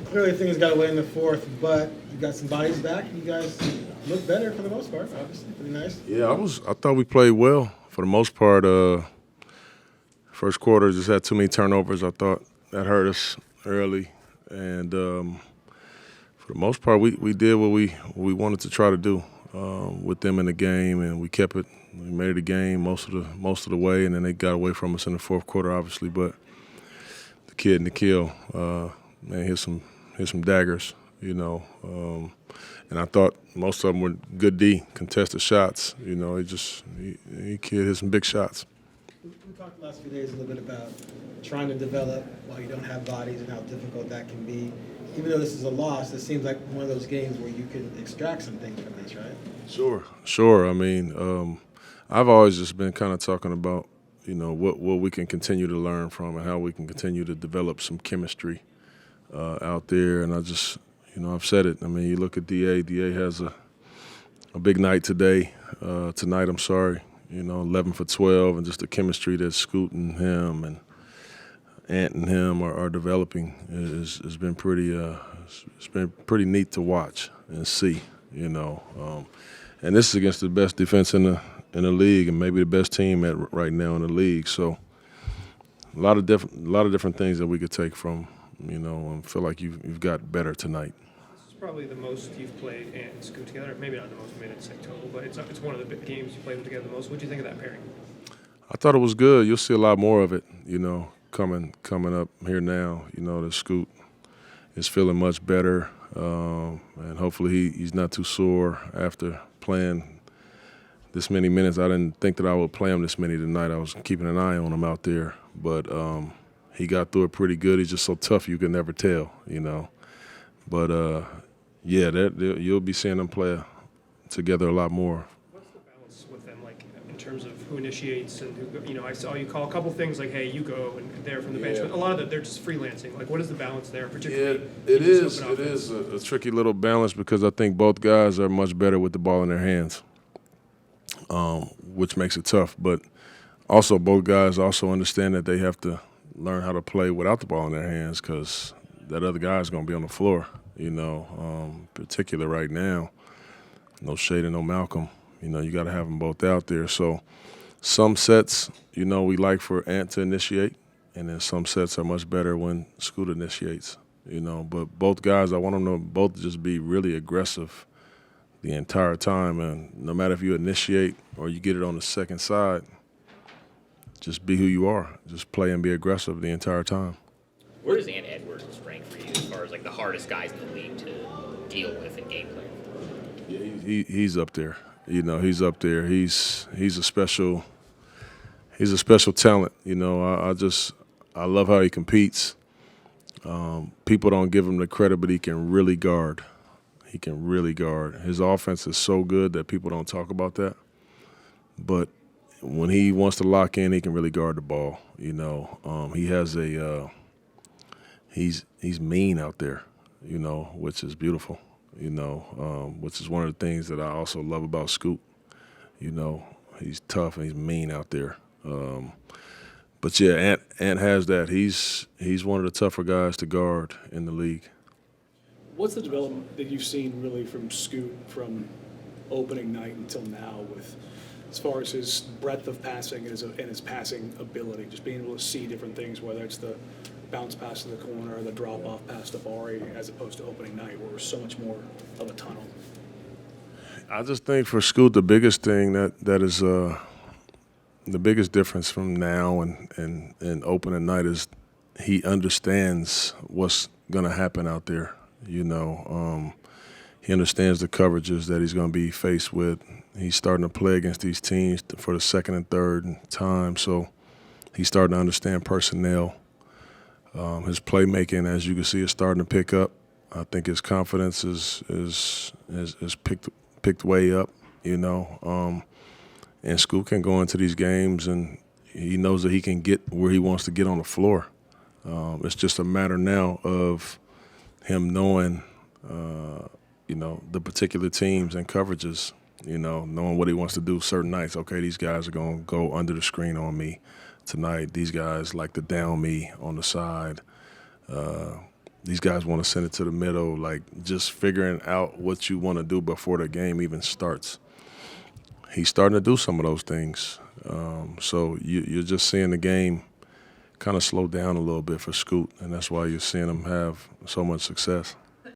Clearly things got away in the fourth, but you got some bodies back. You guys look better for the most part, obviously. Pretty nice. Yeah, I thought we played well for the most part. First quarter just had too many turnovers. I thought that hurt us early, and for the most part, we did what we wanted to try to do with them in the game, and we kept it. We made it a game most of the way, and then they got away from us in the fourth quarter, obviously. But the kid in the kill, man, hit some daggers, and I thought most of them were good D, contested shots. He kid hit some big shots. We talked the last few days a little bit about trying to develop while you don't have bodies and how difficult that can be. Even though this is a loss, it seems like one of those games where you can extract some things from this, right? Sure. I mean, I've always just been kind of talking about, what we can continue to learn from and how we can continue to develop some chemistry out there. And I just, I've said it. I mean, you look at DA. DA has a big night tonight. I'm sorry. 11 for 12, and just the chemistry that Scoot and him and Ant and him are developing has been pretty. It's been pretty neat to watch and see. And this is against the best defense in the league, and maybe the best team right now in the league. So a lot of different things that we could take from. And feel like you've got better tonight. This is probably the most you've played Ant and Scoot together. Maybe not the most minutes in total, but it's one of the big games you played them together the most. What do you think of that pairing? I thought it was good. You'll see a lot more of it. Coming up here now. The Scoot is feeling much better, and hopefully he's not too sore after playing this many minutes. I didn't think that I would play him this many tonight. I was keeping an eye on him out there, but he got through it pretty good. He's just so tough you can never tell, But, you'll be seeing them play together a lot more. What's the balance with them, like in terms of who initiates and who? I saw you call a couple things like, "Hey, you go," and they're from the bench. But a lot of that, they're just freelancing. Like, what is the balance there, particularly? It is a tricky little balance because I think both guys are much better with the ball in their hands, which makes it tough. But also, both guys also understand that they have to learn how to play without the ball in their hands because that other guy is going to be on the floor, particular right now. No Shade and no Malcolm. You got to have them both out there. So some sets, we like for Ant to initiate, and then some sets are much better when Scoot initiates, But both guys, I want them to both just be really aggressive the entire time. And no matter if you initiate or you get it on the second side, just be who you are. Just play and be aggressive the entire time. Where does Ant Edwards rank for you as far as like the hardest guys in the league to deal with in game plan? Yeah, he's up there. He's up there. He's a special talent. I love how he competes. People don't give him the credit, but he can really guard. His offense is so good that people don't talk about that. But when he wants to lock in, he can really guard the ball. He has he's mean out there, which is beautiful, which is one of the things that I also love about Scoot. He's tough and he's mean out there. But yeah, Ant has that. He's one of the tougher guys to guard in the league. What's the development that you've seen really from Scoot from opening night until now with as far as his breadth of passing and his passing ability, just being able to see different things, whether it's the bounce pass to the corner or the drop-off pass to Bari as opposed to opening night where it was so much more of a tunnel? I just think for Scoot, the biggest thing that is the biggest difference from now and opening night is he understands what's going to happen out there. He understands the coverages that he's going to be faced with. He's starting to play against these teams for the second and third time, so he's starting to understand personnel. His playmaking, as you can see, is starting to pick up. I think his confidence is picked way up. And Scoot can go into these games and he knows that he can get where he wants to get on the floor. It's just a matter now of him knowing, the particular teams and coverages, knowing what he wants to do certain nights. Okay, these guys are going to go under the screen on me tonight. These guys like to down me on the side. these guys want to send it to the middle, like just figuring out what you want to do before the game even starts. He's starting to do some of those things. So you're just seeing the game kind of slow down a little bit for Scoot, and that's why you're seeing him have so much success.